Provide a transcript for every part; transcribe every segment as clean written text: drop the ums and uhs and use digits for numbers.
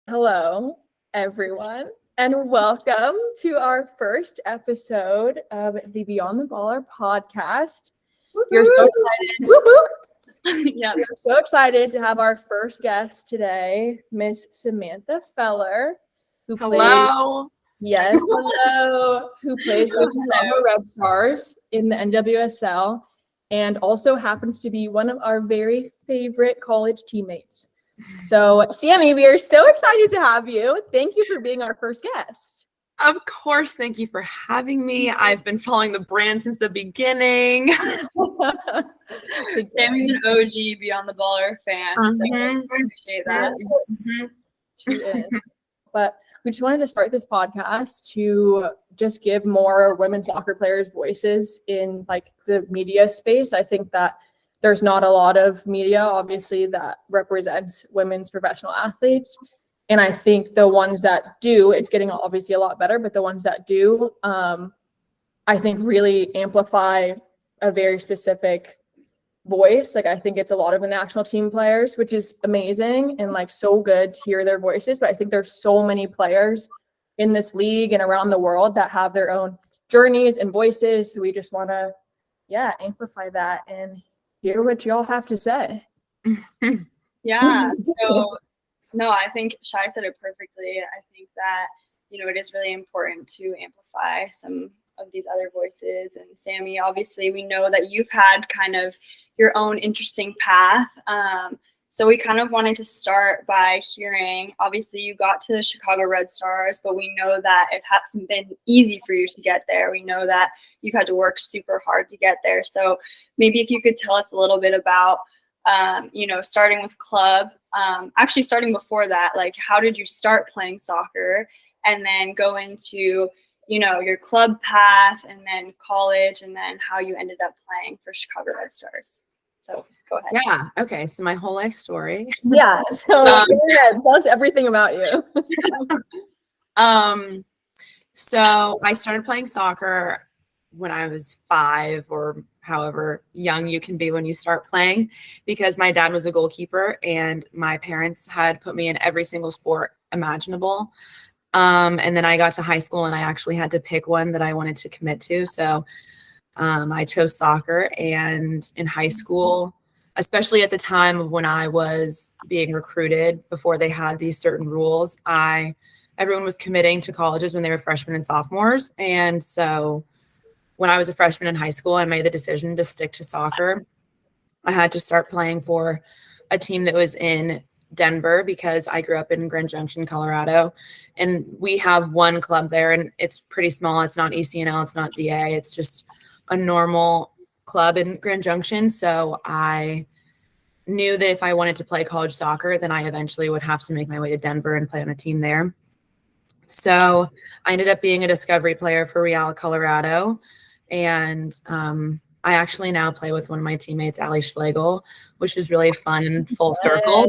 Hello, everyone, and welcome to our first episode of the Beyond the Baller podcast. We're so excited. We're so excited to have our first guest today, Miss Samantha Feller, who Hello. who plays for Chicago Red Stars in the NWSL, and also happens to be one of our very favorite college teammates. So, Sami, we are so excited to have you. Thank you for being our first guest. Of course. Thank you for having me. I've been following the brand since the beginning. Sami's an OG Beyond the Baller fan, so I appreciate that. She is. But we just wanted to start this podcast to just give more women's soccer players voices in like the media space. I think that there's not a lot of media, obviously, that represents women's professional athletes. And I think the ones that do, it's getting obviously a lot better, but the ones that do, I think really amplify a very specific voice. Like, I think it's a lot of the national team players, which is amazing and like so good to hear their voices. But I think there's so many players in this league and around the world that have their own journeys and voices. So we just want to, amplify that and hear what y'all have to say. Yeah. So, no, I think Shai said it perfectly. I think that, it is really important to amplify some of these other voices. And Sami, obviously, we know that you've had kind of your own interesting path. So we kind of wanted to start by hearing, obviously, you got to the Chicago Red Stars, but we know that it hasn't been easy for you to get there. We know that you've had to work super hard to get there. So maybe if you could tell us a little bit about, starting with club, actually starting before that, like how did you start playing soccer and then go into, your club path and then college and then how you ended up playing for Chicago Red Stars. So go ahead. Yeah. Okay. So my whole life story. Yeah. So tell us everything about you. So I started playing soccer when I was 5 or however young you can be when you start playing, because my dad was a goalkeeper and my parents had put me in every single sport imaginable. And then I got to high school and I actually had to pick one that I wanted to commit to. So I chose soccer, and in high school, especially at the time of when I was being recruited, before they had these certain rules, everyone was committing to colleges when they were freshmen and sophomores. And so when I was a freshman in high school, I made the decision to stick to soccer. I had to start playing for a team that was in Denver because I grew up in Grand Junction, Colorado, and we have one club there, and it's pretty small. It's not ECNL, it's not DA, it's just a normal club in Grand Junction. So I knew that if I wanted to play college soccer, then I eventually would have to make my way to Denver and play on a team there. So I ended up being a discovery player for Real Colorado, and I actually now play with one of my teammates, Allie Schlegel, which is really fun and full circle.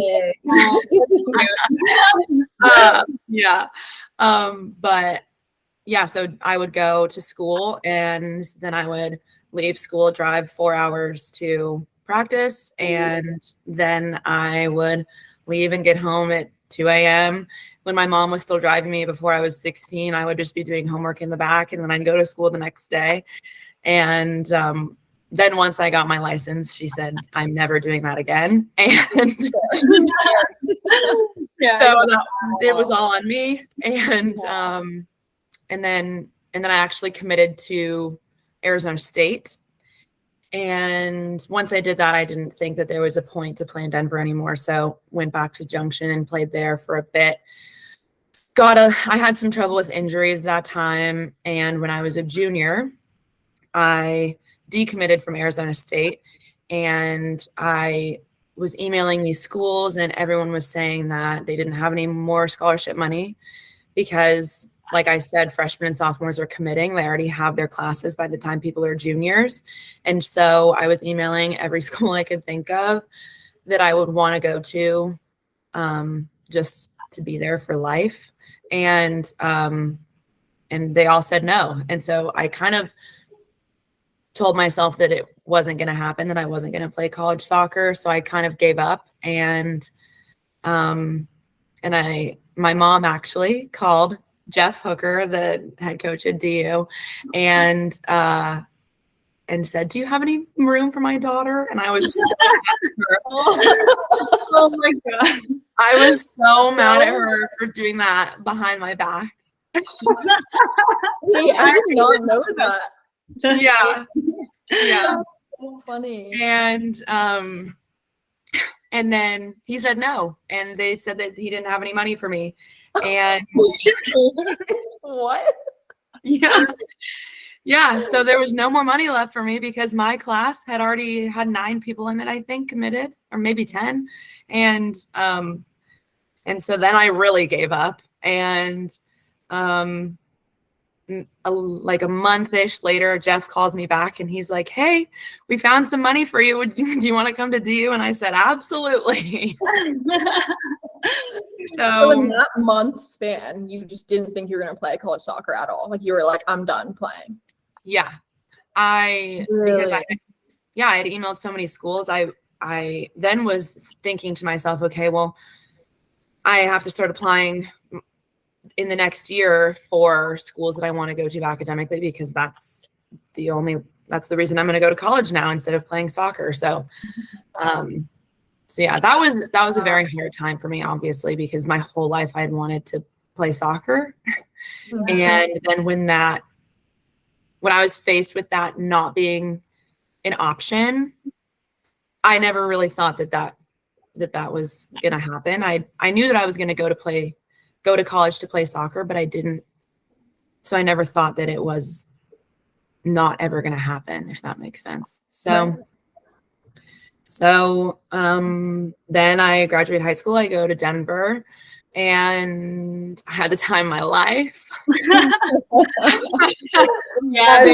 So I would go to school, and then I would leave school, drive 4 hours to practice, and then I would leave and get home at 2 a.m. When my mom was still driving me before I was 16, I would just be doing homework in the back, and then I'd go to school the next day. And then once I got my license, she said, I'm never doing that again. And it was all on me. And then I actually committed to Arizona State. And once I did that, I didn't think that there was a point to play in Denver anymore. So went back to Junction and played there for a bit. I had some trouble with injuries that time. And when I was a junior, I decommitted from Arizona State, and I was emailing these schools, and everyone was saying that they didn't have any more scholarship money because, like I said, freshmen and sophomores are committing. They already have their classes by the time people are juniors. And so I was emailing every school I could think of that I would want to go to, just to be there for life. And they all said no. And so I kind of told myself that it wasn't going to happen, that I wasn't going to play college soccer. So I kind of gave up. And my mom actually called Jeff Hooker, the head coach at DU, and said, "Do you have any room for my daughter?" And I was so Oh my God. I was so mad at her for doing that behind my back. Hey, I did not know that. Yeah. Yeah. That's so funny. And then he said no, and they said that he didn't have any money for me. And What? yeah. Yeah. So there was no more money left for me because my class had already had 9 people in it, I think, committed, or maybe 10. And so then I really gave up. And like a month-ish later, Jeff calls me back and he's like, "Hey, we found some money for you. Do you want to come to DU?" And I said, "Absolutely." So in that month span, you just didn't think you were going to play college soccer at all. Like you were like, "I'm done playing." Yeah. Because I had emailed so many schools. I then was thinking to myself, okay, well, I have to start applying in the next year for schools that I want to go to academically, because that's the reason I'm going to go to college now instead of playing soccer. So yeah, that was a very hard time for me, obviously, because my whole life I had wanted to play soccer. And then when I was faced with that not being an option, I never really thought that was going to happen. I knew that I was going to go to college to play soccer, but I didn't. So I never thought that it was not ever going to happen, if that makes sense. So then I graduated high school. I go to Denver, and I had the time of my life. Yeah,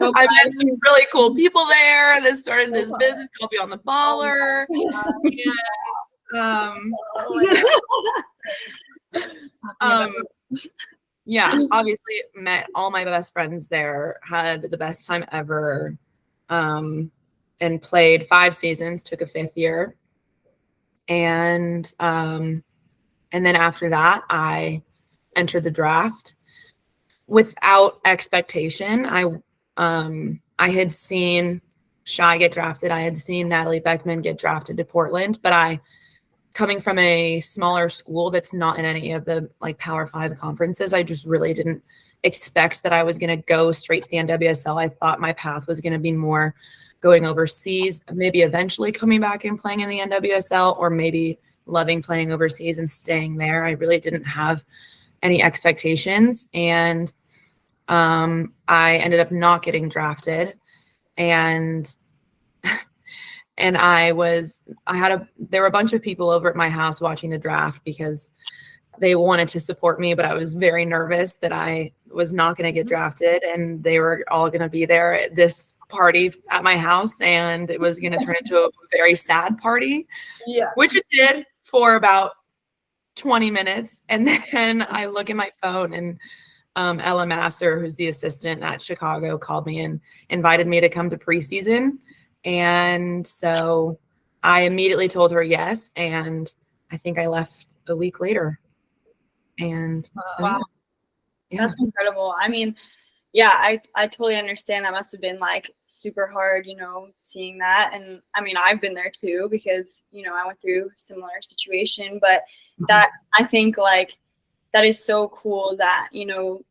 I met some really cool people there that started this business called Beyond the Baller. Yeah, obviously met all my best friends there, had the best time ever, and played 5 seasons, took a 5th year. And then after that, I entered the draft without expectation. I had seen Shai get drafted. I had seen Natalie Beckman get drafted to Portland, but coming from a smaller school that's not in any of the like Power 5 conferences, I just really didn't expect that I was going to go straight to the NWSL. I thought my path was going to be more going overseas, maybe eventually coming back and playing in the NWSL, or maybe loving playing overseas and staying there. I really didn't have any expectations. And I ended up not getting drafted. And there were a bunch of people over at my house watching the draft because they wanted to support me, but I was very nervous that I was not going to get drafted, and they were all going to be there at this party at my house, and it was going to turn into a very sad party, which it did for about 20 minutes. And then I look at my phone, and Ella Masser, who's the assistant at Chicago, called me and invited me to come to preseason. And so I immediately told her yes, and I think I left a week later. And so, wow. Yeah. That's incredible. I mean, yeah, I totally understand. That must have been like super hard, seeing that. And I mean, I've been there too, because, I went through a similar situation, but that, I think like, that is so cool that, you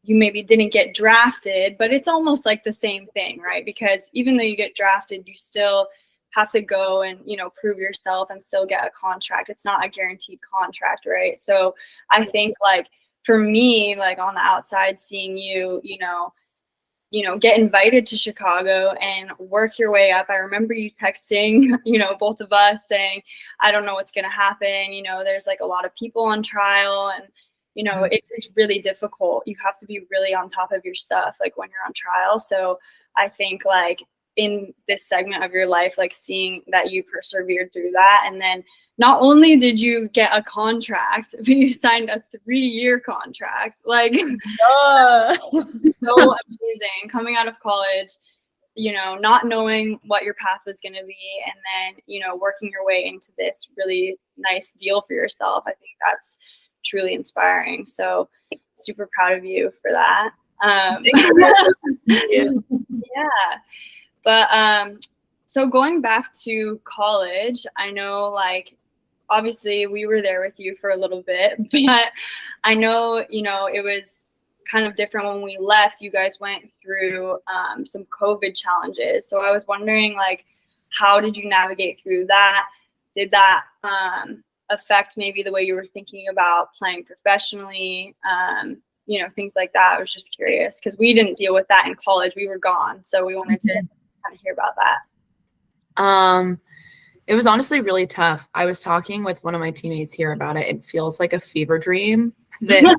maybe didn't get drafted, but it's almost like the same thing, right? Because even though you get drafted, you still have to go and, prove yourself and still get a contract. It's not a guaranteed contract, right? So I think like for me, like on the outside, seeing you, get invited to Chicago and work your way up. I remember you texting, both of us saying, I don't know what's going to happen. There's like a lot of people on trial, and it is really difficult. You have to be really on top of your stuff, like when you're on trial. So I think like in this segment of your life, like seeing that you persevered through that. And then not only did you get a contract, but you signed a 3-year contract. Like, so amazing. Coming out of college, you know, not knowing what your path was going to be, and then, you know, working your way into this really nice deal for yourself. I think that's truly inspiring. So super proud of you for that. Yeah. But so going back to college, I know, like, obviously we were there with you for a little bit, but I know, you know, it was kind of different when we left. You guys went through some COVID challenges. So I was wondering, like, how did you navigate through that? Did that affect maybe the way you were thinking about playing professionally? You know, things like that. I was just curious because we didn't deal with that in college. We were gone. So we wanted to kind of hear about that. It was honestly really tough. I was talking with one of my teammates here about it. It feels like a fever dream that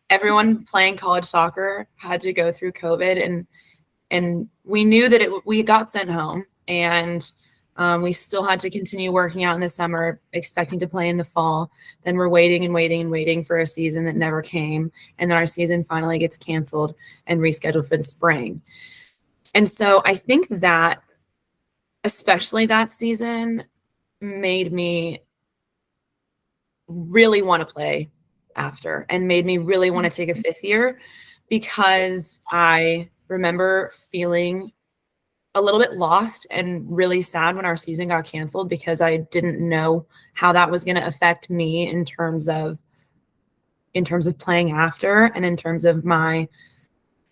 everyone playing college soccer had to go through COVID, and we knew that we got sent home, and we still had to continue working out in the summer, expecting to play in the fall. Then we're waiting and waiting and waiting for a season that never came, and then our season finally gets canceled and rescheduled for the spring. And so I think that, especially that season, made me really want to play after, and made me really want to take a fifth year, because I remember feeling a little bit lost and really sad when our season got canceled, because I didn't know how that was going to affect me in terms of playing after, and in terms of my,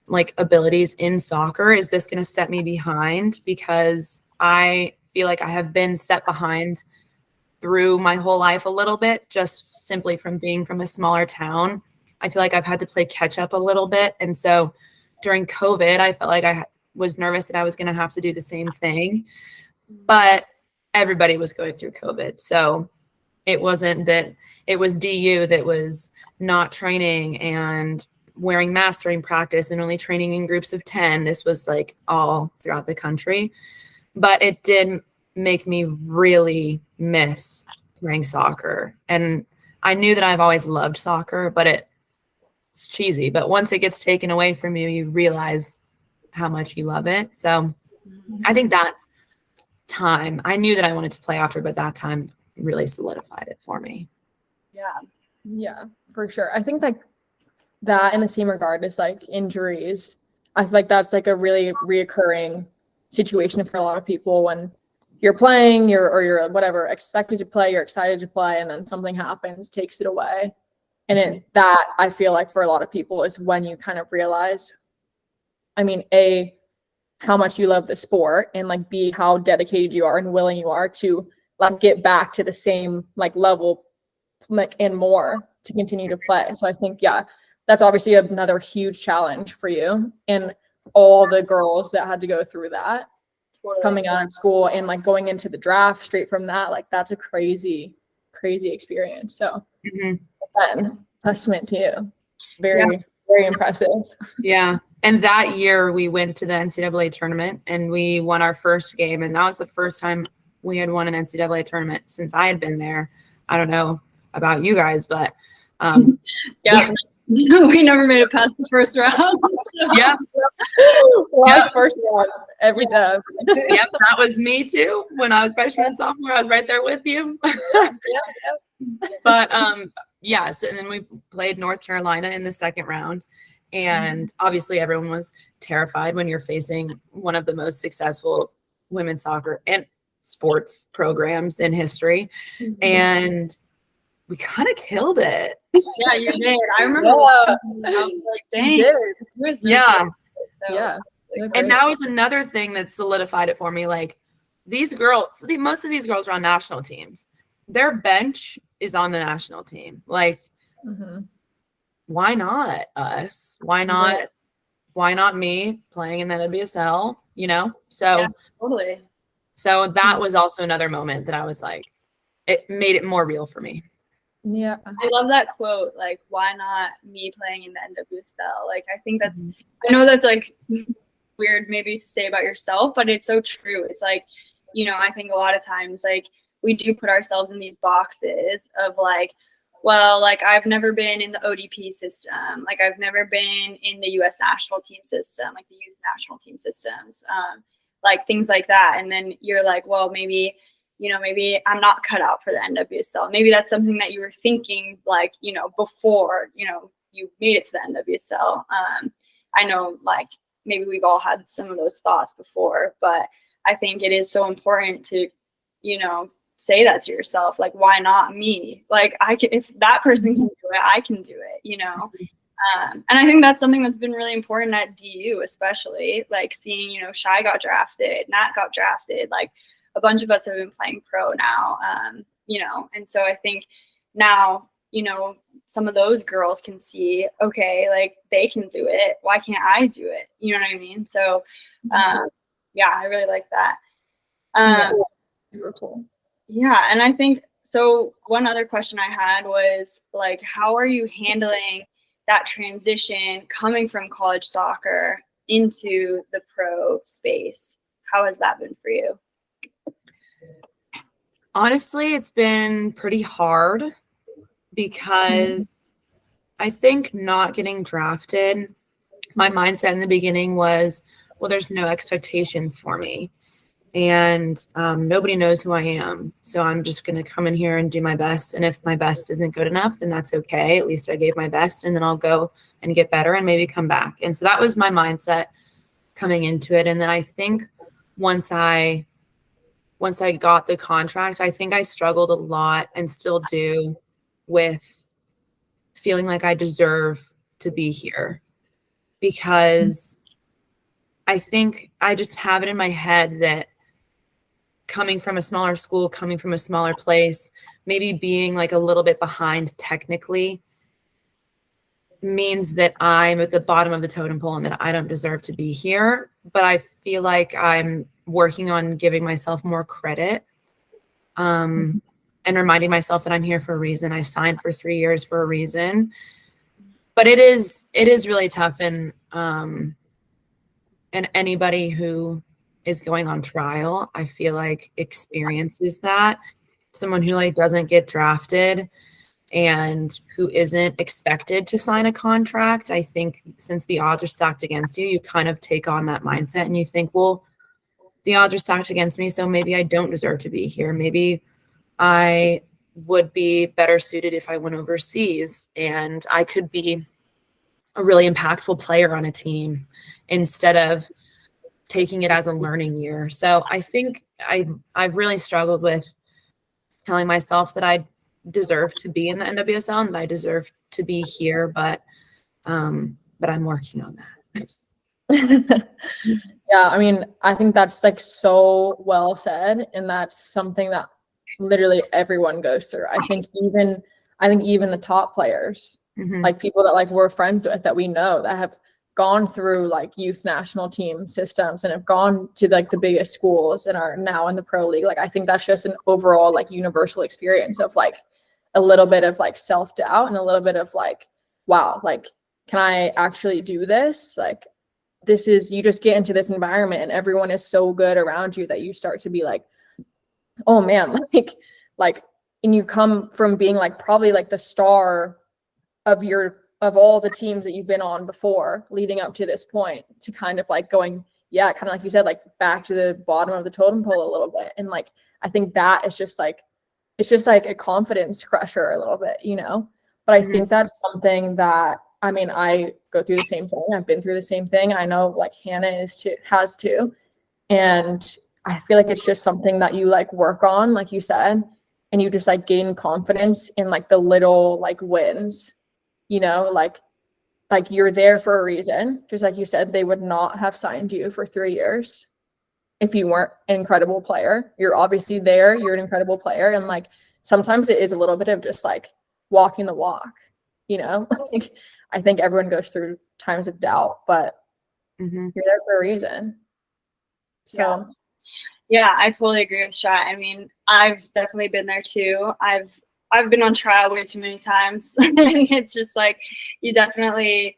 like, abilities in soccer. Is this going to set me behind? Because I feel like I have been set behind through my whole life a little bit, just simply from being from a smaller town. I feel like I've had to play catch up a little bit. And so during COVID, I felt like I was nervous that I was going to have to do the same thing, but everybody was going through COVID. So it wasn't that it was DU that was not training and wearing masks during practice and only training in groups of 10. This was like all throughout the country. But it did make me really miss playing soccer. And I knew that I've always loved soccer, but it's cheesy. But once it gets taken away from you, you realize how much you love it. So I think that time, I knew that I wanted to play after, but that time really solidified it for me. Yeah, for sure. I think, like, that in the same regard is, like, injuries. I feel like that's, like, a really reoccurring situation for a lot of people when you're playing, you're whatever, expected to play, you're excited to play, and then something happens, takes it away. And that, I feel like, for a lot of people is when you kind of realize, I mean, A, how much you love the sport, and, like, B, how dedicated you are and willing you are to, like, get back to the same, like, level, like, and more to continue to play. So I think, yeah, that's obviously another huge challenge for you and all the girls that had to go through that coming out of school and, like, going into the draft straight from that. Like, that's a crazy experience. So again, testament to you. Very impressive. Yeah. And that year we went to the NCAA tournament and we won our first game. And that was the first time we had won an NCAA tournament since I had been there. I don't know about you guys, but we never made it past the first round. First round every time. Yep, that was me too. When I was freshman and sophomore, I was right there with you. But so and then we played North Carolina in the second round. And obviously everyone was terrified when you're facing one of the most successful women's soccer and sports programs in history. And we kind of killed it. Yeah, you did. I remember watching, I was like, dang. Yeah. So, yeah. And that was another thing that solidified it for me. Like, these girls, most of these girls are on national teams. Their bench is on the national team. Like, why not us? Why not me playing in the NWSL? You know? So yeah, totally. So that was also another moment that I was like, it made it more real for me. Yeah. I love that quote, like, why not me playing in the NWSL? Like, I think that's, I know that's, like, weird maybe to say about yourself, but it's so true. It's like, you know, I think a lot of times, like, we do put ourselves in these boxes of, like, well, like I've never been in the ODP system. Like I've never been in the US national team system, like the youth national team systems, like things like that. And then you're like, well, maybe, maybe I'm not cut out for the NWSL. Maybe that's something that you were thinking, like, before, you made it to the NWSL. I know, like, maybe we've all had some of those thoughts before, but I think it is so important to, say that to yourself, like, why not me? Like, if that person can do it, I can do it, and I think that's something that's been really important at DU, especially like seeing, Shai got drafted, Nat got drafted, like a bunch of us have been playing pro now, and so I think now, some of those girls can see, okay, like they can do it. Why can't I do it? You know what I mean? So, yeah, I really like that. Beautiful. Yeah. And I think, so one other question I had was like, how are you handling that transition coming from college soccer into the pro space? How has that been for you? Honestly, it's been pretty hard because I think not getting drafted, my mindset in the beginning was, well, there's no expectations for me. And nobody knows who I am. So I'm just going to come in here and do my best. And if my best isn't good enough, then that's okay. At least I gave my best, and then I'll go and get better and maybe come back. And so that was my mindset coming into it. And then I think once I got the contract, I think I struggled a lot and still do with feeling like I deserve to be here, because I think I just have it in my head that coming from a smaller school, coming from a smaller place, maybe being like a little bit behind technically means that I'm at the bottom of the totem pole and that I don't deserve to be here. But I feel like I'm working on giving myself more credit, and reminding myself that I'm here for a reason. I signed for 3 years for a reason. But it is really tough, and anybody who is going on trial, I feel like experiences that. Someone who like doesn't get drafted and who isn't expected to sign a contract, I think since the odds are stacked against you, you kind of take on that mindset and you think, well, the odds are stacked against me, so maybe I don't deserve to be here. Maybe I would be better suited if I went overseas, and I could be a really impactful player on a team instead of taking it as a learning year. So I think I've really struggled with telling myself that I deserve to be in the NWSL and that I deserve to be here, but I'm working on that. Yeah, I mean, I think that's like so well said, and that's something that literally everyone goes through. I think even the top players, like people that like we're friends with, that we know, that have gone through like youth national team systems and have gone to like the biggest schools and are now in the pro league. Like I think that's just an overall like universal experience of like a little bit of like self-doubt and a little bit of like, wow, like can I actually do this? Like this is, you just get into this environment and everyone is so good around you that you start to be like, oh man, like and you come from being like probably like the star of all the teams that you've been on before leading up to this point, to kind of like going, yeah, kind of like you said, like back to the bottom of the totem pole a little bit. And like, I think that is just like, it's just like a confidence crusher a little bit, but I think that's something that, I mean, I go through the same thing. I've been through the same thing. I know like Hannah has too. And I feel like it's just something that you like work on, like you said, and you just like gain confidence in like the little like wins. Like you're there for a reason. Just like you said, they would not have signed you for 3 years if you weren't an incredible player. You're obviously there. You're an incredible player. And like, sometimes it is a little bit of just like walking the walk, like I think everyone goes through times of doubt, but you're there for a reason. So yeah, I totally agree with Shot. I mean, I've definitely been there too. I've been on trial way too many times. And it's just like, you definitely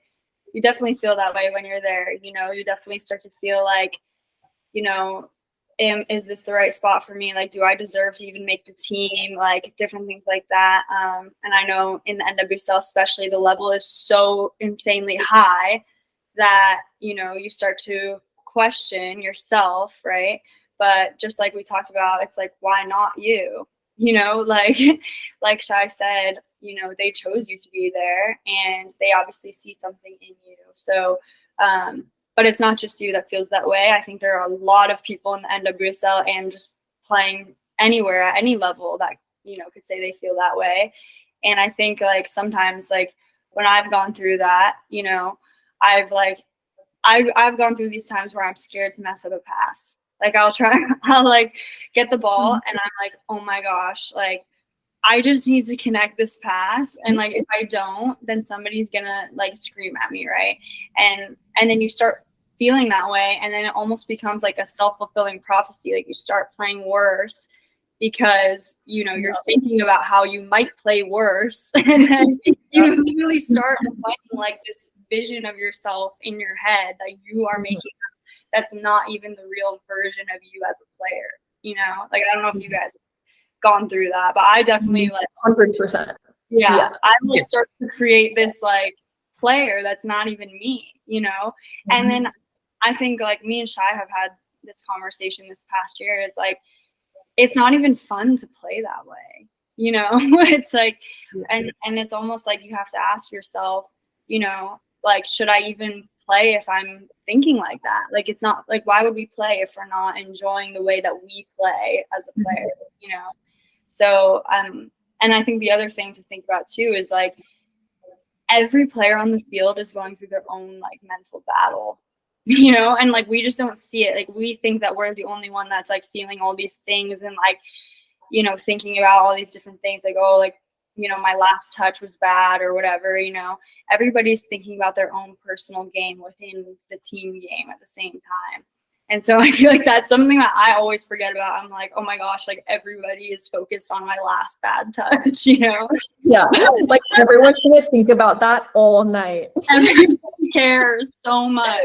feel that way when you're there. You definitely start to feel like, is this the right spot for me? Like, do I deserve to even make the team? Like, different things like that. And I know in the NWSL especially, the level is so insanely high that, you know, you start to question yourself, right? But just like we talked about, it's like, why not you? You know, like Shai said, you know, they chose you to be there and they obviously see something in you. So, but it's not just you that feels that way. I think there are a lot of people in the NWSL and just playing anywhere at any level that, you know, could say they feel that way. And I think like sometimes like when I've gone through that, you know, I've gone through these times where I'm scared to mess up a pass. Like I'll like get the ball and I'm like, oh my gosh, like I just need to connect this pass. And like, if I don't, then somebody's gonna like scream at me. Right. And then you start feeling that way. And then it almost becomes like a self-fulfilling prophecy. Like you start playing worse because, you know, you're thinking about how you might play worse. And then you literally start finding like this vision of yourself in your head that you are making that's not even the real version of you as a player. You know, like, I don't know if you guys gone through that, but I definitely like 100%. Yeah. I will start to create this like player that's not even me, you know? And then I think like me and Shai have had this conversation this past year. It's like, it's not even fun to play that way, you know? It's like, and it's almost like you have to ask yourself, you know, like, should I even play if I'm thinking like that? Like, it's not like, why would we play if we're not enjoying the way that we play as a player, you know? So, and I think the other thing to think about too is like every player on the field is going through their own like mental battle, you know, and like we just don't see it. Like we think that we're the only one that's like feeling all these things and like, you know, thinking about all these different things like, oh, like, you know, my last touch was bad or whatever, you know. Everybody's thinking about their own personal game within the team game at the same time. And so I feel like that's something that I always forget about. I'm like, oh my gosh, like everybody is focused on my last bad touch, you know? Yeah, like everyone's gonna think about that all night. Everybody cares so much.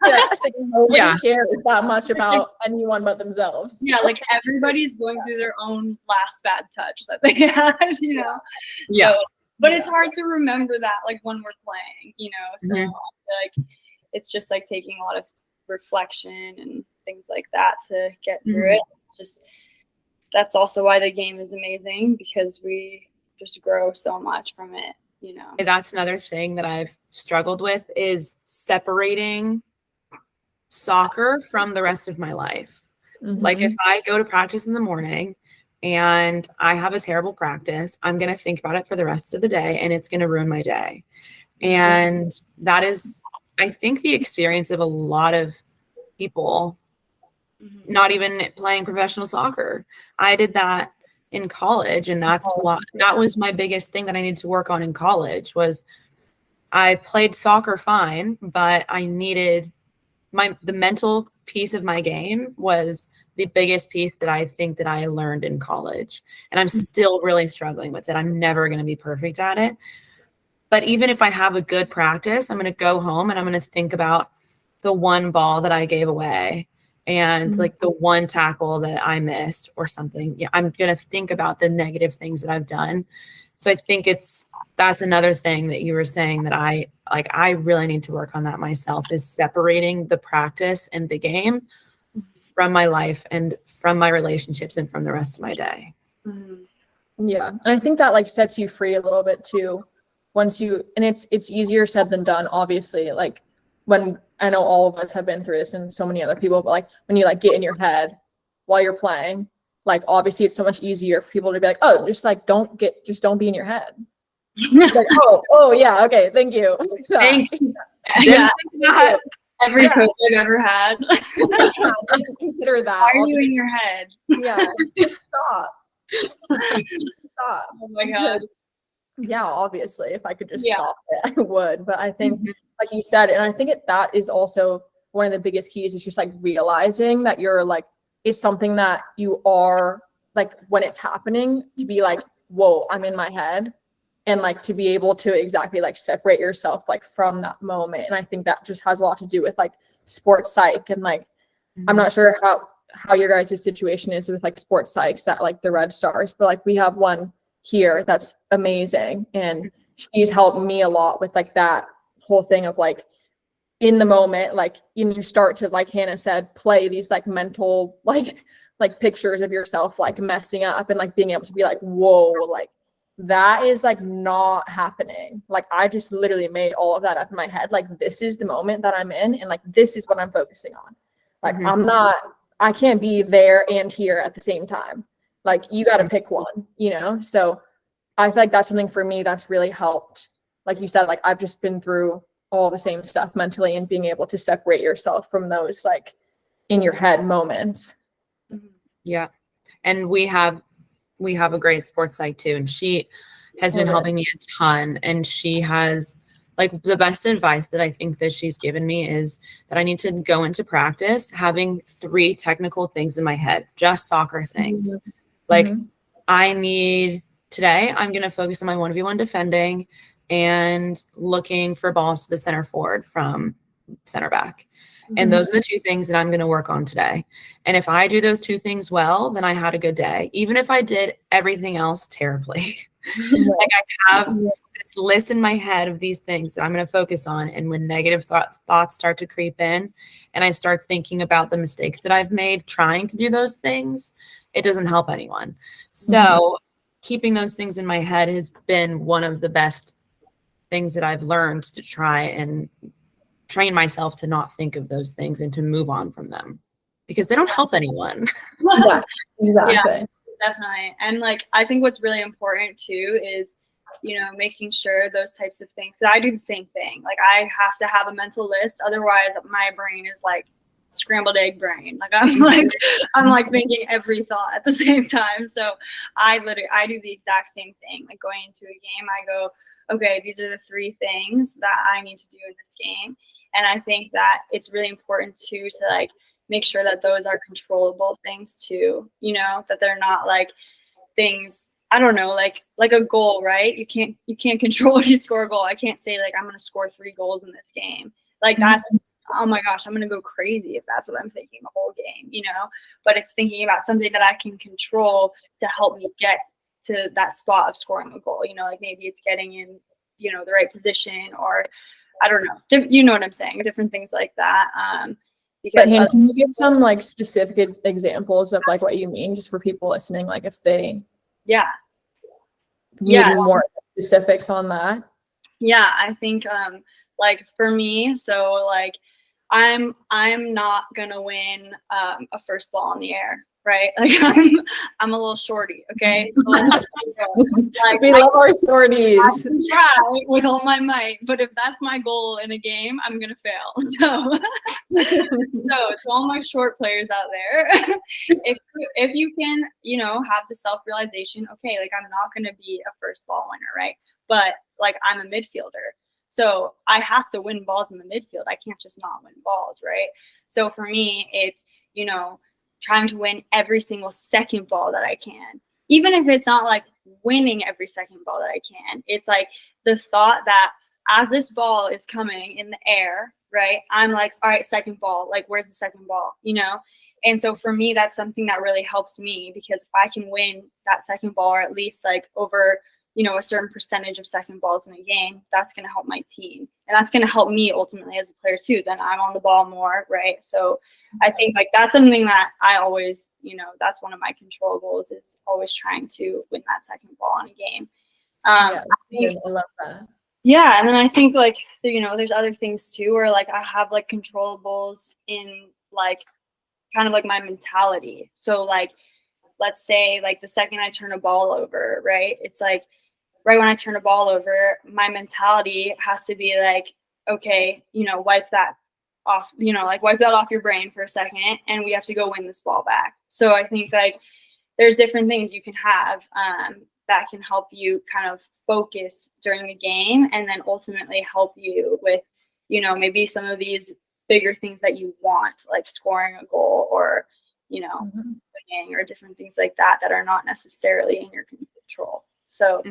Yeah, like nobody cares that much about anyone but themselves. Yeah, like everybody's going through their own last bad touch that they had, you know? Yeah. So, but it's hard to remember that like when we're playing, you know? So I feel like it's just like taking a lot of reflection and things like that to get through it. It's just, that's also why the game is amazing, because we just grow so much from it, you know. That's another thing that I've struggled with is separating soccer from the rest of my life. Like if I go to practice in the morning and I have a terrible practice, I'm going to think about it for the rest of the day and it's going to ruin my day. And that is, I think, the experience of a lot of people, not even playing professional soccer. I did that in college, and that was my biggest thing that I needed to work on in college. Was I played soccer fine, but I needed the mental piece of my game was the biggest piece that I think that I learned in college, and I'm still really struggling with it. I'm never going to be perfect at it. But even if I have a good practice, I'm going to go home and I'm going to think about the one ball that I gave away and like the one tackle that I missed or something. Yeah, I'm going to think about the negative things that I've done. So I think that's another thing that you were saying that I really need to work on that myself, is separating the practice and the game from my life and from my relationships and from the rest of my day. Yeah. And I think that like sets you free a little bit too. Once you, and it's easier said than done, obviously, like when I know all of us have been through this and so many other people, but like when you like get in your head while you're playing, like obviously it's so much easier for people to be like, oh, just don't be in your head. Like, oh yeah, okay, thank you. Thanks. Yeah. Every coach I've ever had. Consider that. Why are you in your head? Yeah, just stop. Stop. Oh my god. Yeah, obviously, if I could just stop it, I would. But I think, like you said, and I think that is also one of the biggest keys, is just like realizing that you're like, it's something that you are like, when it's happening, to be like, whoa, I'm in my head. And like to be able to exactly like separate yourself like from that moment. And I think that just has a lot to do with like sports psych and like, I'm not sure how your guys' situation is with like sports psychs at like the Red Stars, but like we have one here that's amazing, and she's helped me a lot with like that whole thing of like in the moment, like you start to, like Hannah said, play these like mental like pictures of yourself like messing up, and like being able to be like, whoa, like that is like not happening. Like I just literally made all of that up in my head. Like this is the moment that I'm in, and like this is what I'm focusing on. Like I can't be there and here at the same time. Like you got to pick one, you know? So I feel like that's something for me that's really helped. Like you said, like I've just been through all the same stuff mentally, and being able to separate yourself from those like in your head moments. Yeah. And we have a great sports psych too. And she has been helping me a ton. And she has like the best advice that I think that she's given me is that I need to go into practice having 3 technical things in my head, just soccer things. Like I need today, I'm going to focus on my 1v1 defending and looking for balls to the center forward from center back. And those are the 2 things that I'm going to work on today. And if I do those 2 things well, then I had a good day. Even if I did everything else terribly, like I have this list in my head of these things that I'm going to focus on. And when negative thoughts start to creep in and I start thinking about the mistakes that I've made trying to do those things, it doesn't help anyone. So keeping those things in my head has been one of the best things that I've learned to try and train myself to not think of those things and to move on from them, because they don't help anyone. Yeah, exactly. Yeah, definitely. And like, I think what's really important too is, you know, making sure those types of things, that I do the same thing. Like I have to have a mental list. Otherwise my brain is like scrambled egg brain. Like I'm like thinking every thought at the same time. So I do the exact same thing. Like going into a game, I go, okay, these are the 3 things that I need to do in this game. And I think that it's really important too to like make sure that those are controllable things too, you know, that they're not like things, I don't know, like a goal, right? You can't control if you score a goal. I can't say like I'm going to score 3 goals in this game. Like that's, oh my gosh, I'm going to go crazy if that's what I'm thinking the whole game, you know? But it's thinking about something that I can control to help me get to that spot of scoring a goal, you know, like maybe it's getting in, you know, the right position, or I don't know, you know what I'm saying, different things like that. But Hannah, can you give some like specific examples of like what you mean, just for people listening, like if they need more specifics on that? Yeah, I think like for me, so like I'm not gonna win a first ball in the air, right? Like I'm a little shorty, okay? So like, we love our shorties. I can try with all my might, but if that's my goal in a game, I'm gonna fail. So to all my short players out there, if you can, you know, have the self-realization, okay, like I'm not gonna be a first ball winner, right? But like I'm a midfielder. So I have to win balls in the midfield. I can't just not win balls, right? So for me, it's, you know, trying to win every single second ball that I can. Even if it's not like winning every second ball that I can. It's like the thought that as this ball is coming in the air, right, I'm like, all right, second ball. Like, where's the second ball, you know? And so for me, that's something that really helps me, because if I can win that second ball, or at least like over, you know, a certain percentage of second balls in a game, that's going to help my team. And that's going to help me ultimately as a player too. Then I'm on the ball more, right? So I think like that's something that I always, you know, that's one of my controllables, is always trying to win that second ball in a game. I love that. Yeah. And then I think like, you know, there's other things too, where like I have like controllables in like kind of like my mentality. So like, let's say like the second I turn a ball over, right? It's like, right when I turn a ball over, my mentality has to be like, okay, you know, wipe that off, you know, like wipe that off your brain for a second, and we have to go win this ball back. So I think like there's different things you can have that can help you kind of focus during the game, and then ultimately help you with, you know, maybe some of these bigger things that you want, like scoring a goal, or, you know, winning, or different things like that that are not necessarily in your control. So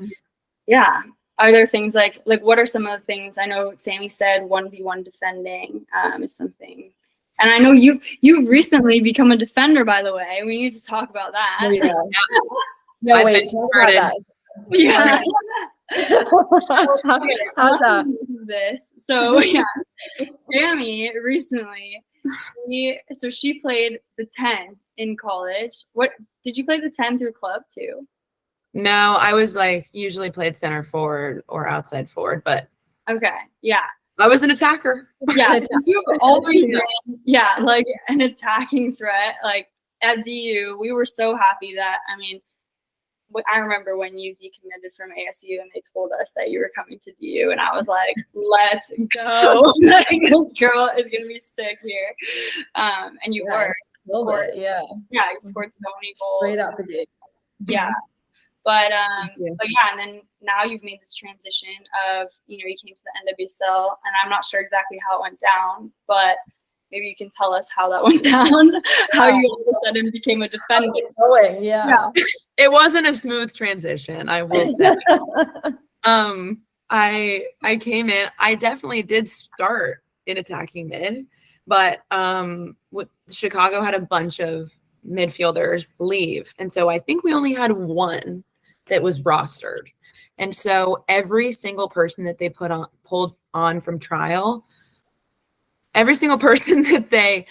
yeah. Are there things like what are some of the things? I know Sami said 1v1 defending is something And I know you've recently become a defender, by the way. We need to talk about that. Oh, yeah. No, wait, talk about that. Yeah. How's that? So yeah, Sami recently, she played the 10 in college. What did you play the 10 through club too? No, I was like usually played center forward or outside forward, but okay, yeah, I was an attacker. yeah. You've always been, like an attacking threat. Like at DU, we were so happy that I remember when you decommitted from ASU and they told us that you were coming to DU, and I was like, let's go. Like, this girl is going to be sick here. And you were. Yeah, you scored so many goals. Straight out the gate. Yeah. But yeah, and then now you've made this transition of, you came to the NWSL, and I'm not sure exactly how it went down, but maybe you can tell us how that went down, how you all of a sudden became a defender. Yeah. It wasn't a smooth transition, I will say. I came in, I definitely did start in attacking mid, but Chicago had a bunch of midfielders leave. And so I think we only had one that was rostered. And so every single person that they pulled on from trial, every single person that they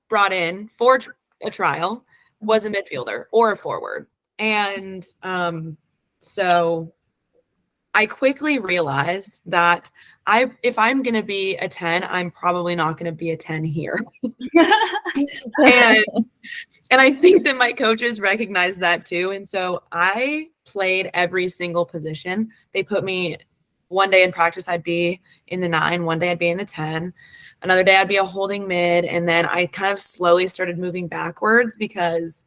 brought in for a trial was a midfielder or a forward. And so I quickly realized that if I'm going to be a 10, I'm probably not going to be a 10 here. And I think that my coaches recognized that too. And so I played every single position. They put me one day in practice, I'd be in the 9, one day I'd be in the 10, another day I'd be a holding mid. And then I kind of slowly started moving backwards because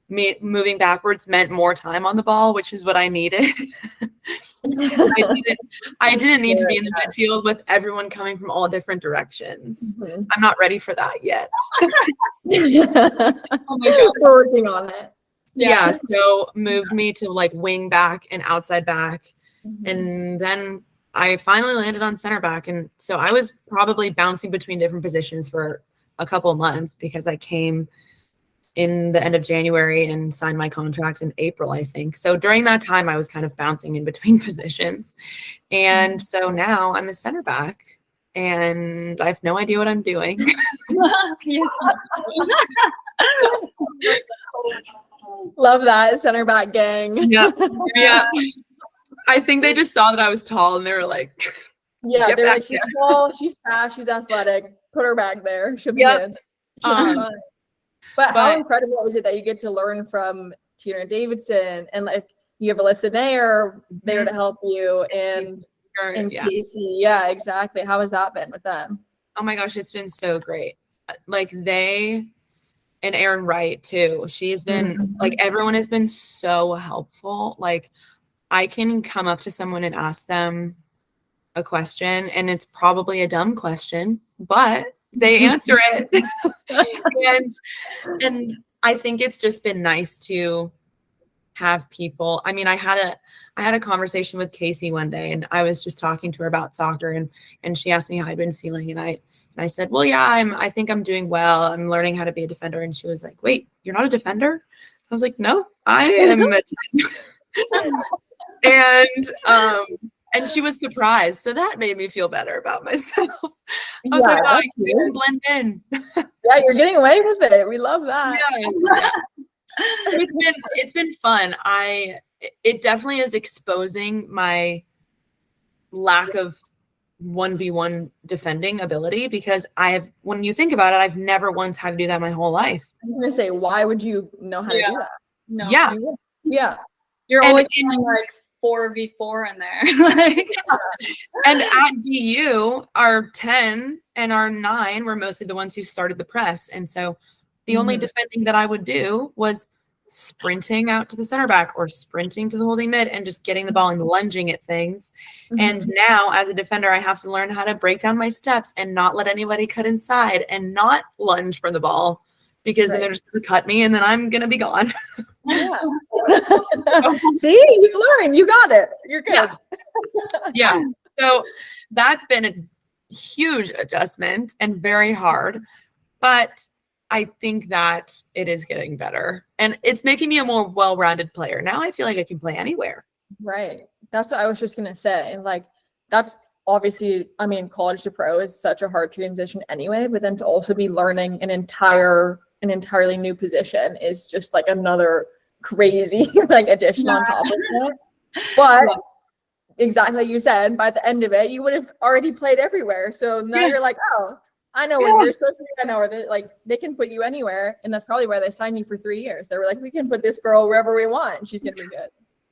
moving backwards meant more time on the ball, which is what I needed. I didn't need to be in the midfield with everyone coming from all different directions. Mm-hmm. I'm not ready for that yet. Oh my God. We're working on it. Yeah, so moved me to like wing back and outside back. Mm-hmm. And then I finally landed on center back. And so I was probably bouncing between different positions for a couple of months because I came in the end of January and signed my contract in April, I think. So during that time, I was kind of bouncing in between positions. And so now I'm a center back and I have no idea what I'm doing. Love that center back gang. Yeah. I think they just saw that I was tall and they were like, yeah, they're like, she's tall, she's fast, she's athletic. Put her back there. She'll be good. But how incredible is it that you get to learn from Tina Davidson and like you have Alyssa Nair there to help you and Casey. Yeah, exactly. How has that been with them? Oh my gosh, it's been so great. Like they and Erin Wright too. She's been like everyone has been so helpful. Like I can come up to someone and ask them a question and it's probably a dumb question, but they answer it. and I think it's just been nice to have people. I mean, I had a conversation with Casey one day and I was just talking to her about soccer and she asked me how I'd been feeling. And I said, well, yeah, I think I'm doing well. I'm learning how to be a defender. And she was like, wait, you're not a defender? I was like, no, I am a and she was surprised. So that made me feel better about myself. I was like, oh, you can blend in. Yeah, you're getting away with it. We love that. Yeah. It's been fun. It definitely is exposing my lack of 1v1 defending ability because when you think about it, I've never once had to do that my whole life. I was going to say, why would you know how to do that? No. Yeah. You're always playing like 4v4 in there. And at DU, our 10 and our 9 were mostly the ones who started the press. And so the only defending that I would do was sprinting out to the center back or sprinting to the holding mid and just getting the ball and lunging at things. And now as a defender, I have to learn how to break down my steps and not let anybody cut inside and not lunge for the ball because then they're just going to cut me and then I'm going to be gone. Yeah. See, you've learned. You got it. You're good. Yeah. So that's been a huge adjustment and very hard. but I think that it is getting better, and it's making me a more well-rounded player. Now I feel like I can play anywhere. Right. That's what I was just gonna say. Like, that's obviously, I mean, college to pro is such a hard transition anyway, but then to also be learning an entirely new position is just like another crazy like addition on top of it. But exactly like you said, by the end of it, you would have already played everywhere. So now you're like, oh, I know where you're supposed to be. I know where they can put you anywhere, and that's probably why they signed you for 3 years. They were like, we can put this girl wherever we want, and she's gonna be good.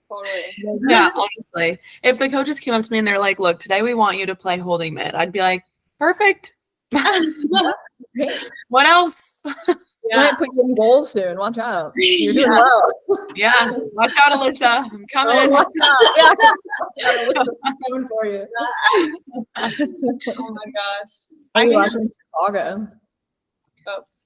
Totally. Yeah, honestly, if the coaches came up to me and they're like, look, today we want you to play holding mid, I'd be like, perfect. What else? We might put you in goal soon. Watch out. You're doing well. Yeah, watch out, Alyssa. I'm coming. Watch out. Yeah. Watch out, Alyssa. I'm coming for you. Oh my gosh. I like in Chicago.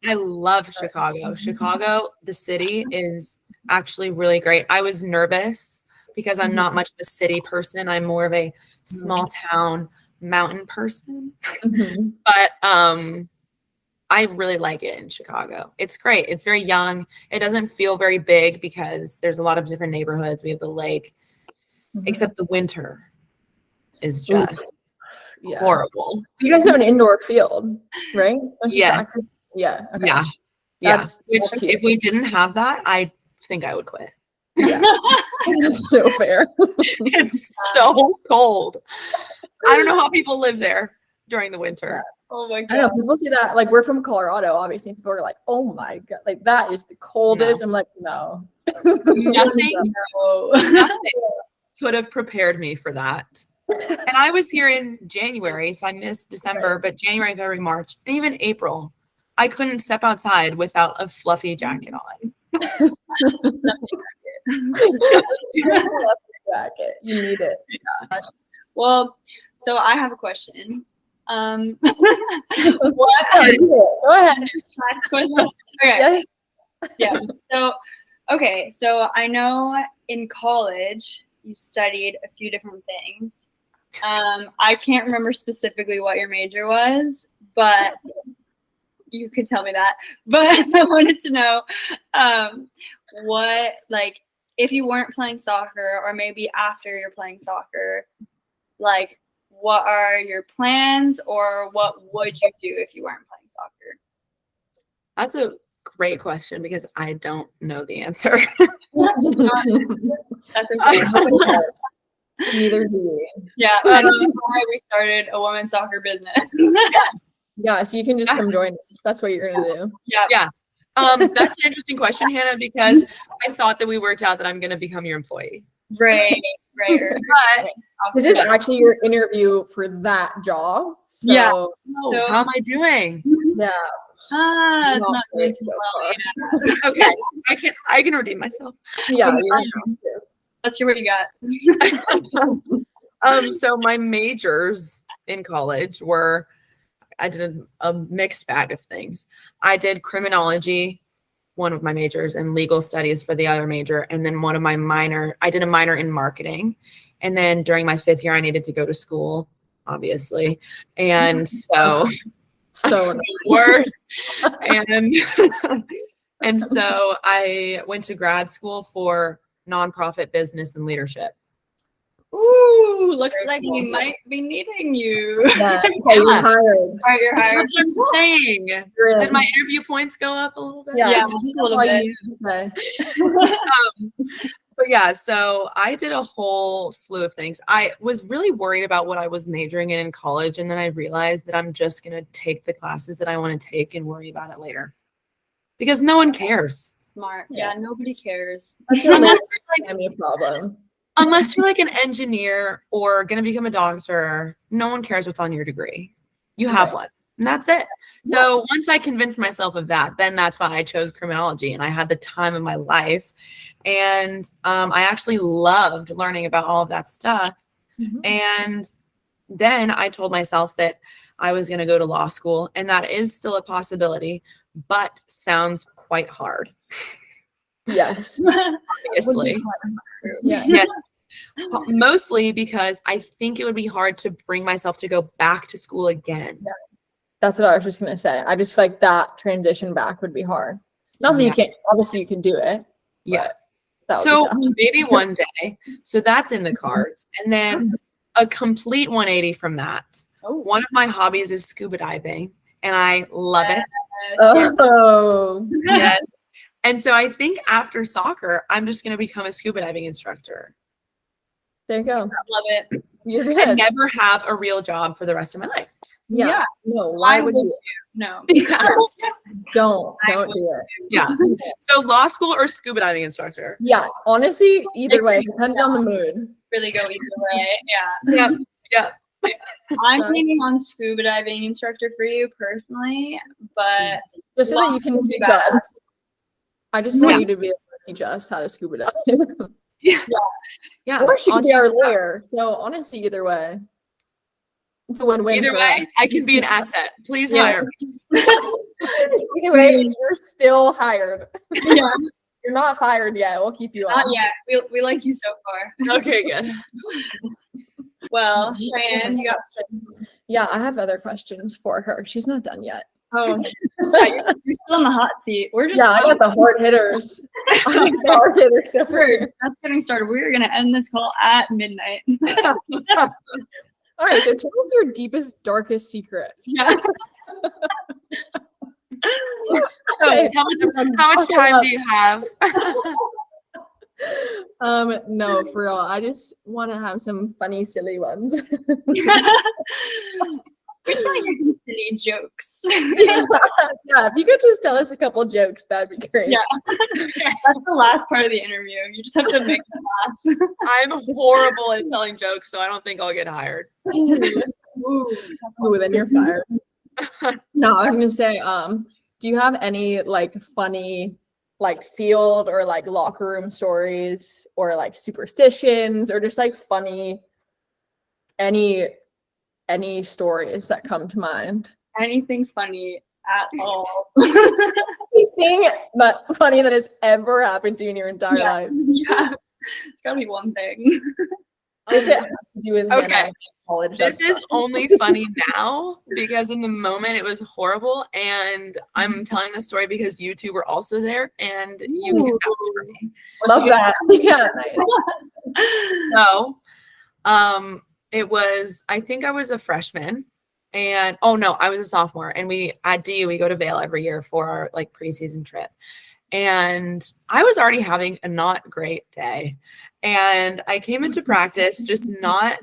I love Chicago. Chicago, the city, is actually really great. I was nervous because I'm not much of a city person. I'm more of a small town mountain person. But I really like it in Chicago. It's great. It's very young. It doesn't feel very big because there's a lot of different neighborhoods. We have the lake, except the winter is just horrible. You guys have an indoor field, right? Yes. Yeah. Okay. Yeah. That's if we didn't have that, I think I would quit. Yeah. That's so fair. It's so cold. I don't know how people live there during the winter. Oh my god. I know people see that, like, we're from Colorado, obviously. People are like, oh my god, like that is the coldest. No. I'm like, no. Nothing could have prepared me for that. And I was here in January, so I missed December, but January, February, March, and even April, I couldn't step outside without a fluffy jacket on. Jacket. You need it. Yeah. Well, so I have a question. What? Go ahead. Last question. Okay. Yes. Yeah. So I know in college you studied a few different things. I can't remember specifically what your major was, but you could tell me that. But I wanted to know what, like, if you weren't playing soccer, or maybe after you're playing soccer, like, what are your plans, or what would you do if you weren't playing soccer? That's a great question because I don't know the answer. That's okay. Neither do we. Yeah, that's why we started a women's soccer business. Yeah, so you can just come join us. That's what you're gonna do. Yeah. That's an interesting question, Hannah, because I thought that we worked out that I'm gonna become your employee. Right. But this is actually your interview for that job. So, Yeah. So how am I doing? Yeah. It's not doing so too far. well. Yeah. Okay, I can redeem myself. Yeah. Let's hear what you got. So my majors in college were, I did a mixed bag of things. I did criminology, one of my majors, and legal studies for the other major. And then I did a minor in marketing. And then during my 5th year, I needed to go to school, obviously. And so worse. And so I went to grad school for nonprofit business and leadership. Ooh, looks like we might be needing you. Yeah. Okay, you're hired. All right, you're hired. That's what I'm saying. Did my interview points go up a little bit? Yeah, just a little bit. But yeah, so I did a whole slew of things. I was really worried about what I was majoring in college, and then I realized that I'm just going to take the classes that I want to take and worry about it later. Because no one cares. Smart. Yeah, nobody cares. Unless you're like an engineer or going to become a doctor, no one cares what's on your degree. You have one, and that's it. So once I convinced myself of that, then that's why I chose criminology, and I had the time of my life. And I actually loved learning about all of that stuff. And then I told myself that I was going to go to law school, and that is still a possibility, but sounds quite hard. Yes. Obviously. Yes. Mostly because I think it would be hard to bring myself to go back to school again. That's what I was just gonna say. I just feel like that transition back would be hard. Not that you can't. Obviously, you can do it. Yeah. That would So be tough. maybe one day. So that's in the cards. And then a complete 180 from that. Oh. One of my hobbies is scuba diving, and I love it. Oh, Yes. And so I think after soccer, I'm just going to become a scuba diving instructor there you go. Love it. You're and good. never have a real job for the rest of my life. Yeah. No, why would you? No. Yeah. Don't do it. Yeah. So law school or scuba diving instructor? Yeah, honestly, either way, depending on the mood. Really go either way. Yeah. Yep. I'm thinking on scuba diving instructor for you personally, but Just so that you can teach us. I just want you to be able to teach us how to scuba dive. Yeah. Or she I'll could be our teach you. lawyer. So honestly, either way. It's a win-win. Either for way, us. I can be an asset. Please hire me. Either way, you're still hired. yeah, You're not fired yet. We'll keep you not on. yet. We like you so far. Okay, good. Well, Cheyenne, you got Yeah, I have other questions for her. She's not done yet. yeah, you're still in the hot seat. We're just I got the hard hitters. I got the hard hitters over here. just getting started. We're gonna end this call at midnight. All right, so tell us your deepest, darkest secret. Yeah. Okay. How much time do you have? No, for real. I just want to have some funny, silly ones. We just want to hear some silly jokes. Yeah, if you could just tell us a couple jokes, that'd be great. Yeah. That's the last part of the interview. You just have to make us laugh. I'm horrible at telling jokes, so I don't think I'll get hired. Ooh, then you're fired. No, I was gonna say, do you have any like funny like field or like locker room stories or like superstitions or just like funny any stories that come to mind? Anything funny at all. Anything but funny that has ever happened to you in your entire life. Yeah. It's gotta be one thing. If it has to do with Okay. Hannah in college, This that's is fine. only funny now because in the moment it was horrible, and I'm telling the story because you two were also there and you can vouch for me. Love that. Yeah, nice. So, it was, I think I was a freshman, and I was a sophomore, and we at DU we go to Vail every year for our like preseason trip. And I was already having a not great day. And I came into practice just not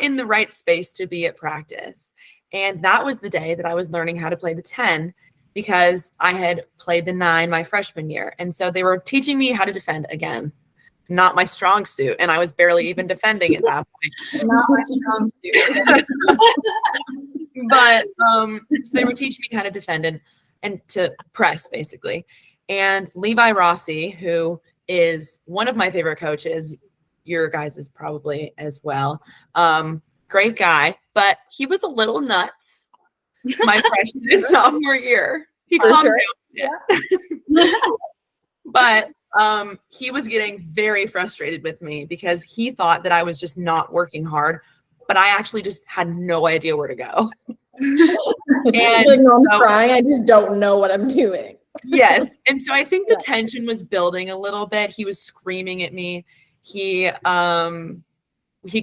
in the right space to be at practice. And that was the day that I was learning how to play the 10 because I had played the 9 my freshman year. And so they were teaching me how to defend again. Not my strong suit. And I was barely even defending at that point. Not my strong suit. But so they were teaching me how to defend and to press basically. And Levi Rossi, who is one of my favorite coaches, your guys is probably as well. Great guy, but he was a little nuts my freshman and sophomore year. He calmed down a bit. But he was getting very frustrated with me because he thought that I was just not working hard, but I actually just had no idea where to go. And like, no, I'm trying. I just don't know what I'm doing. Yes. And so I think the tension was building a little bit. He was screaming at me. He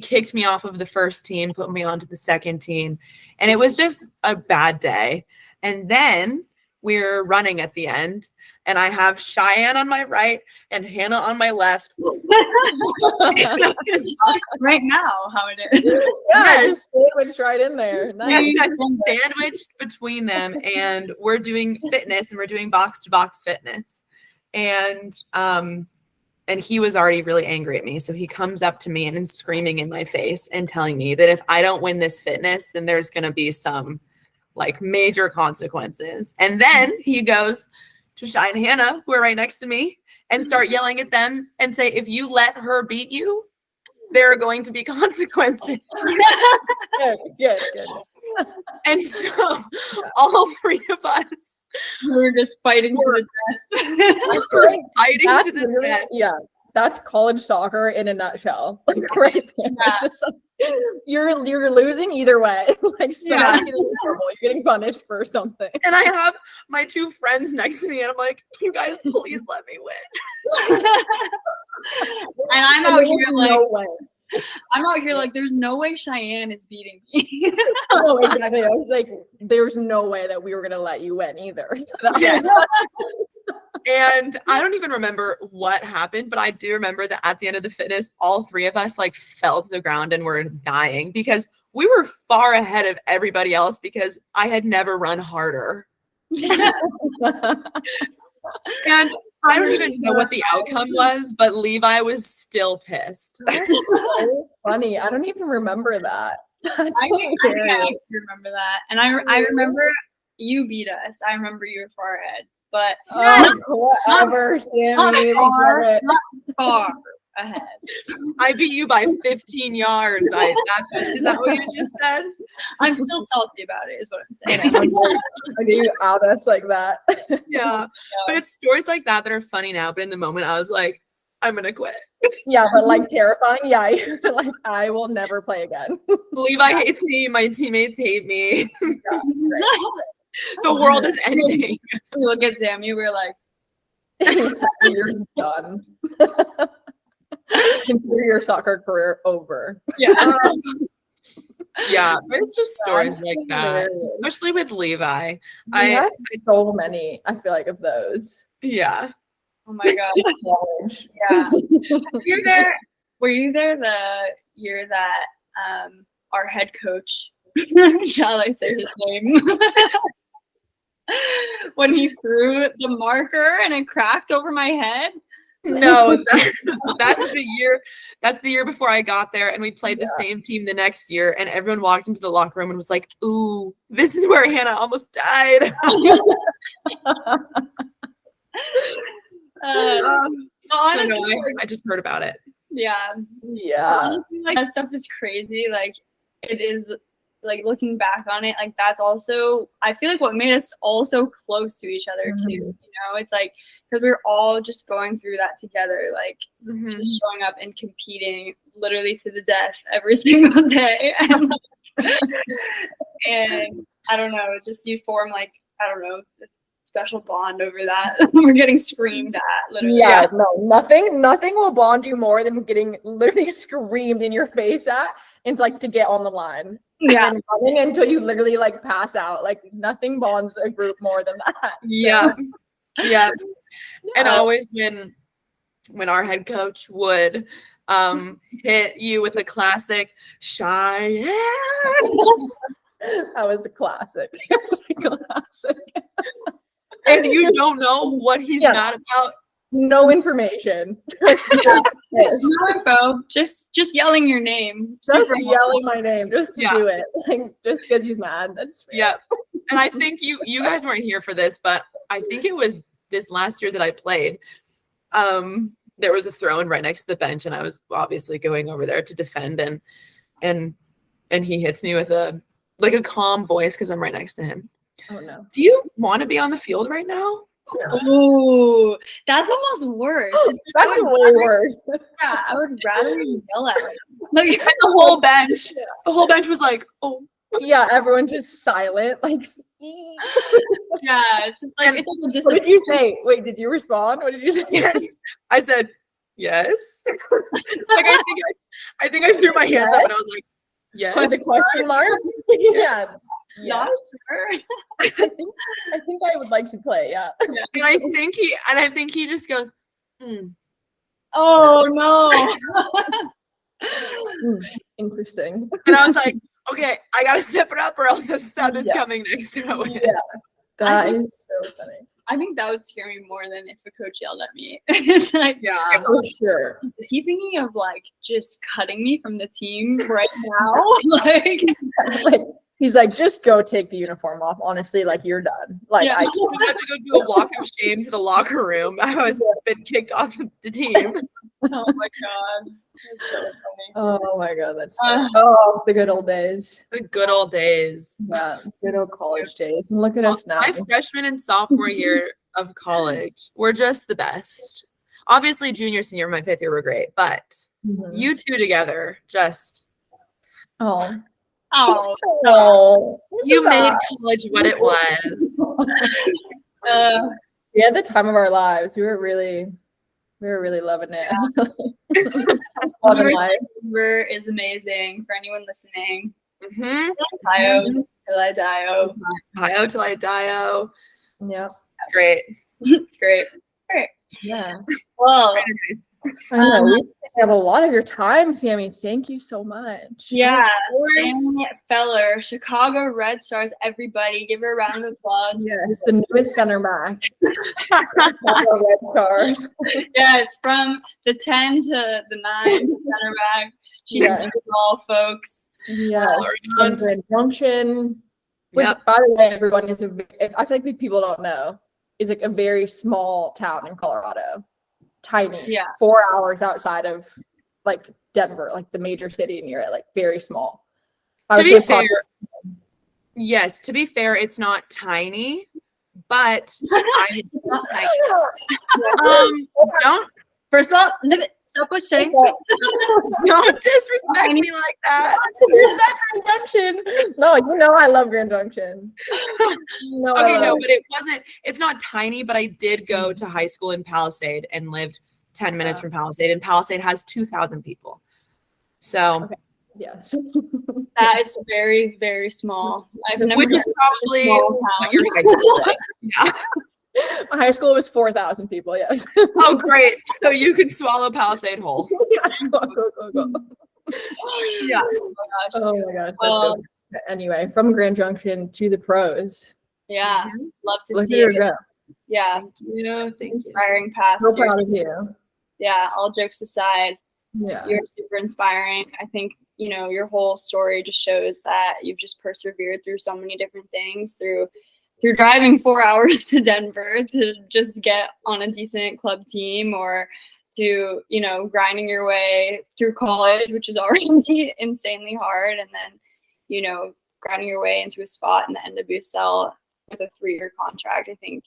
kicked me off of the first team, put me onto the second team, and it was just a bad day. And then we're running at the end, and I have Cheyenne on my right and Hannah on my left. Right now, how it is. Yeah, just sandwiched right in there. Nice. Yes, sandwiched between them, and we're doing fitness, and we're doing box-to-box fitness. And he was already really angry at me. So he comes up to me and is screaming in my face and telling me that if I don't win this fitness, then there's going to be some like major consequences. And then he goes to Shine and Hannah, who are right next to me, and start yelling at them and say, if you let her beat you, there are going to be consequences. Good. And so all three of us We were just fighting to the death. fighting That's to the literally, death. yeah, that's college soccer in a nutshell. Like right there. Yeah. Just like, you're losing either way. Like somebody's getting in trouble. You're getting punished for something. And I have my two friends next to me, and I'm like, you guys, please let me win. And I'm And out there here was like, no way. I'm out here like, there's no way Cheyenne is beating me. No, exactly. I was like, there's no way that we were gonna let you win either. So that Yes. was- And I don't even remember what happened, but I do remember that at the end of the fitness, all three of us like fell to the ground and were dying because we were far ahead of everybody else because I had never run harder. And I don't even know what the outcome was, but Levi was still pissed. That's so funny. I don't even remember that. That's I think I hilarious. remember that. And I remember you beat us. I remember you were far ahead. But Whatever, Sammy. not we far, get it. not far ahead. I beat you by 15 yards. Is that what you just said? I'm still salty about it, is what I'm I saying. know. How do you out us like that? Yeah. But it's stories like that that are funny now. But in the moment, I was like, I'm going to quit. Yeah, but like terrifying. Yeah, you're like, I will never play again. Levi hates me. My teammates hate me. The We world is ending. look at Sammy, we're like, You're done. Consider your soccer career over. yeah. Yeah, but it's just stories That's like that, hilarious. especially with Levi. I had so many, I feel like, of those. Yeah. Oh my gosh. College. Yeah. Were you there the year that our head coach, shall I say his name? When he threw the marker and it cracked over my head? No, that's the year. That's the year before I got there, and we played the same team the next year. And everyone walked into the locker room and was like, "Ooh, this is where Hannah almost died." So no, I just heard about it. Yeah. Yeah. Honestly, like that stuff is crazy. Like it is. Like looking back on it, like that's also I feel like what made us all so close to each other too. You know, it's like because we were all just going through that together, like just showing up and competing literally to the death every single day. And I don't know, it's just you form like I don't know, a special bond over that. We're getting screamed at literally. Yeah, no, nothing will bond you more than getting literally screamed in your face at and like to get on the line. Yeah. And running until you literally like pass out. Like nothing bonds a group more than that. So, Yeah. And always when our head coach would hit you with a classic Cheyenne. That was a classic. It was a classic. And you don't know what he's not about. No information. No info, just yelling your name. Just Super yelling my name, just to Yeah. do it. Like just because he's mad. That's fair. Yeah. And I think you guys weren't here for this, but I think it was this last year that I played. There was a throne right next to the bench, and I was obviously going over there to defend, and he hits me with a calm voice because I'm right next to him. Oh no. Do you want to be on the field right now? Ooh, that's almost worse. That's way worse. Yeah, I would rather you yell at me. Like, And the whole bench was like, oh. Yeah, everyone's just silent. Like yeah, it's just like it's like a what did you say? Wait, did you respond? What did you say? Yes. I said, yes. Like I think I threw my hands up and I was like, yes. With a question mark? Yeah. Not Yes. sure. I think I would like to play, yeah. And I think he just goes, Oh no. Interesting. And I was like, okay, I gotta step it up or else a sub is coming next throw in. Yeah. That is so funny. I think that would scare me more than if a coach yelled at me. It's like, Yeah. For sure. is he thinking of like just cutting me from the team right now? Like, Like, he's like, just go take the uniform off. Honestly, like you're done. Like Yeah. I I had to go do a walk of shame to the locker room. I was been kicked off the team. oh my god. That's so funny. Oh my god, that's funny. Oh, the good old days. The good old days. Yeah, good old college days. And look at us now. My freshman and sophomore year of college were just the best. Obviously, junior, senior, my 5th year were great, but you two together just Oh. you made college what it was. We had the time of our lives. We were really loving it. Denver is amazing for anyone listening. Ohio till I die. Ohio till I die. Yeah. It's great. It's great. Yeah. Well, I know. We have a lot of your time, Sami. Thank you so much. Yeah. Sami Feller, Chicago Red Stars, everybody. Give her a round of applause. Yes, the newest center back. Red Stars. Yes, from the 10 to the 9 center back. She knows it all, folks. Yeah. Grand Junction. Which, by the way, everyone is I think people don't know, is like a very small town in Colorado. Tiny. Yeah. 4 hours outside of like Denver, like the major city near it, like very small. To be fair, yes, to be fair, it's not tiny, but don't. First of all, stop pushing. Don't disrespect me like that. Grand Junction. No, you know I love Grand Junction. No, but it's not tiny, but I did go to high school in Palisade and lived 10 minutes from Palisade, and Palisade has 2,000 people. So yes. That is very, very small. Which is probably what your high school was. Yeah. My high school was 4,000 people, yes. Oh, great. So you could swallow Palisade whole. Go. Yeah. Oh my gosh. Well, anyway, from Grand Junction to the pros. Yeah. Love to Look see at her go. Yeah. Inspiring path. So proud of you. Yeah. All jokes aside. Yeah. You're super inspiring. I think, your whole story just shows that you've just persevered through so many different things, through driving 4 hours to Denver to just get on a decent club team, or to, grinding your way through college, which is already insanely hard. And then, grinding your way into a spot in the NWSL with a 3-year contract. I think,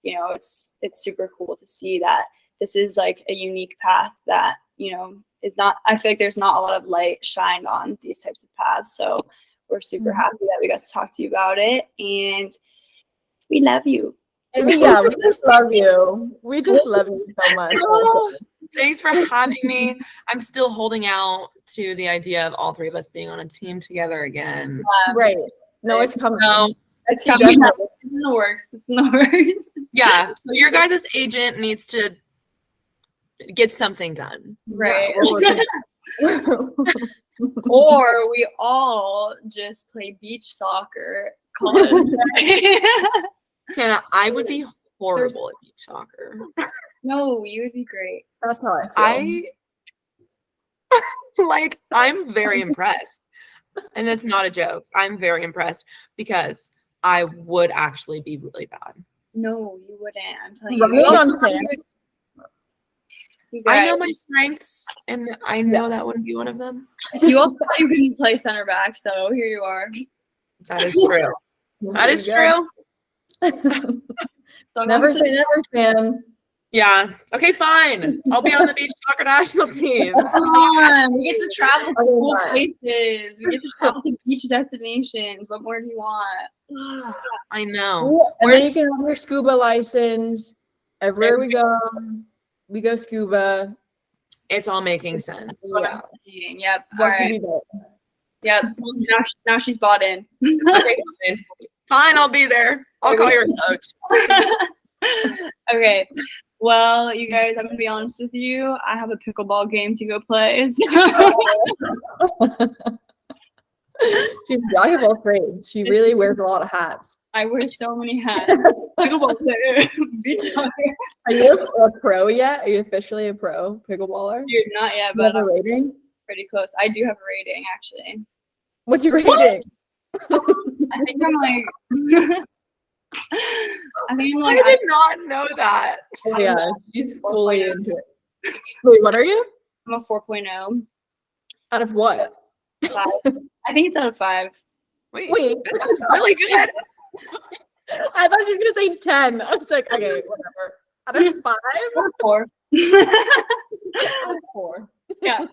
it's super cool to see that this is like a unique path that, is not, I feel like there's not a lot of light shined on these types of paths. So we're super happy that we got to talk to you about it. And we love you. Yeah, we just love you. We just love you so much. Thanks for having me. I'm still holding out to the idea of all 3 of us being on a team together again. Right. No, it's coming. No, it's coming. It's in the works. It's in the works. Yeah. So your guys' agent needs to get something done. Right. Or we all just play beach soccer. Hannah, I would be horrible at beach soccer. No, you would be great. That's how I feel. I'm very impressed. And that's not a joke. I'm very impressed because I would actually be really bad. No, you wouldn't. I'm telling you. I know my strengths, and I know that wouldn't be one of them. You also thought you couldn't play center back, so here you are. That is true. That is true. Never say never, Sam. Yeah. Okay, fine. I'll be on the beach soccer national team. Come on. We get to travel to cool places. We get to travel to beach destinations. What more do you want? I know. And then you can have your scuba license. Everywhere we go scuba. It's all making sense. That's what I'm saying. Yep. All right. Yep. Now she's bought in. Okay, fine. I'll be there. I'll call your coach. Okay. Well, you guys, I'm gonna be honest with you. I have a pickleball game to go play. She's valuable afraid. She really wears a lot of hats. I wear so many hats. Pickleball player, beach soccer. Are you a pro yet? Are you officially a pro pickleballer? Dude, not yet, but I'm rating? Pretty close. I do have a rating, actually. What's your rating? I think I'm like. I did not know that. Oh, yeah, she's fully into it. Wait, what are you? I'm a 4.0. Out of what? 5. I think it's out of 5. Wait, that's really good. I thought you were gonna say 10. I was like, okay, whatever. Out of 5? 4. Four. Yeah.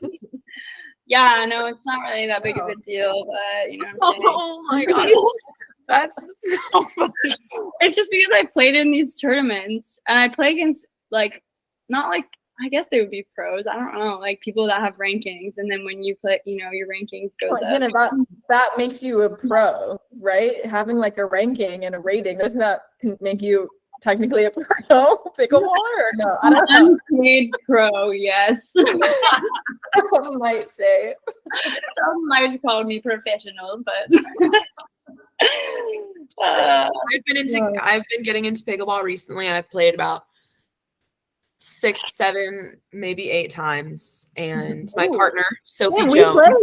Yeah, no, it's not really that big of a deal, but you know what I'm saying? Oh my god. That's so funny. It's just because I played in these tournaments and I play against like not like I guess they would be pros. I don't know, like people that have rankings, and then when you play, you know, your ranking goes up. Hannah, that makes you a pro, right? Having like a ranking and a rating, doesn't that make you technically a pro pickleball or no? I don't know. Unpaid pro, yes. Some might say. Some might call me professional, but I've been getting into pickleball recently. I've played about 6, 7, maybe 8 times. And my partner, Sophie Jones.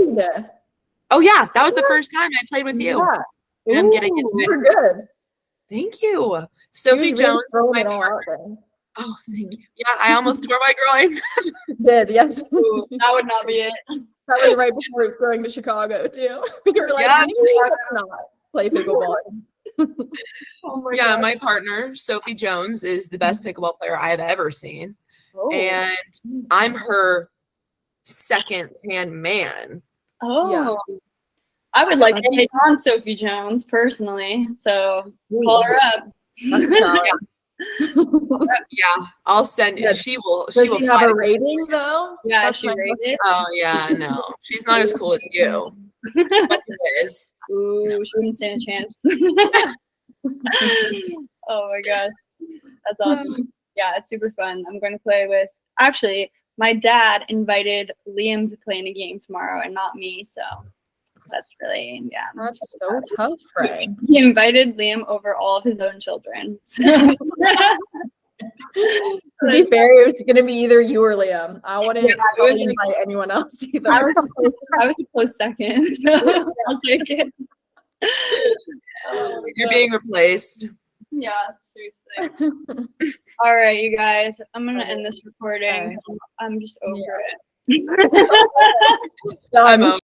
Oh yeah, that was the first time I played with you. Yeah. And I'm getting into it. You're good. Thank you. Sophie Jones, my partner. Oh, thank you. Yeah, I almost tore my groin. Did, yes. Ooh, that would not be it. That was right before going to Chicago too. You were like, yeah, not play pickleball. Oh my God. My partner, Sophie Jones, is the best pickleball player I have ever seen. Oh. And I'm her second-hand man. Oh. Yeah. I would like to take on Sophie Jones personally, so call her up. Yeah, I'll send it. She will. Does she have a rating though? Yeah, that's she rated. Oh yeah, no, she's not as cool as you. But she is. Ooh, she wouldn't stand a chance. Oh my gosh, that's awesome. Yeah, it's super fun. I'm going to play with. Actually, my dad invited Liam to play in a game tomorrow, and not me. So. That's really, yeah. That's so tough, Frank. He invited Liam over all of his own children. To be fair, it was going to be either you or Liam. I wouldn't invite anyone else either. I was a close second. So I'll take it. You're being replaced. Yeah, seriously. All right, you guys. I'm going to end this recording. I'm just over it. I'm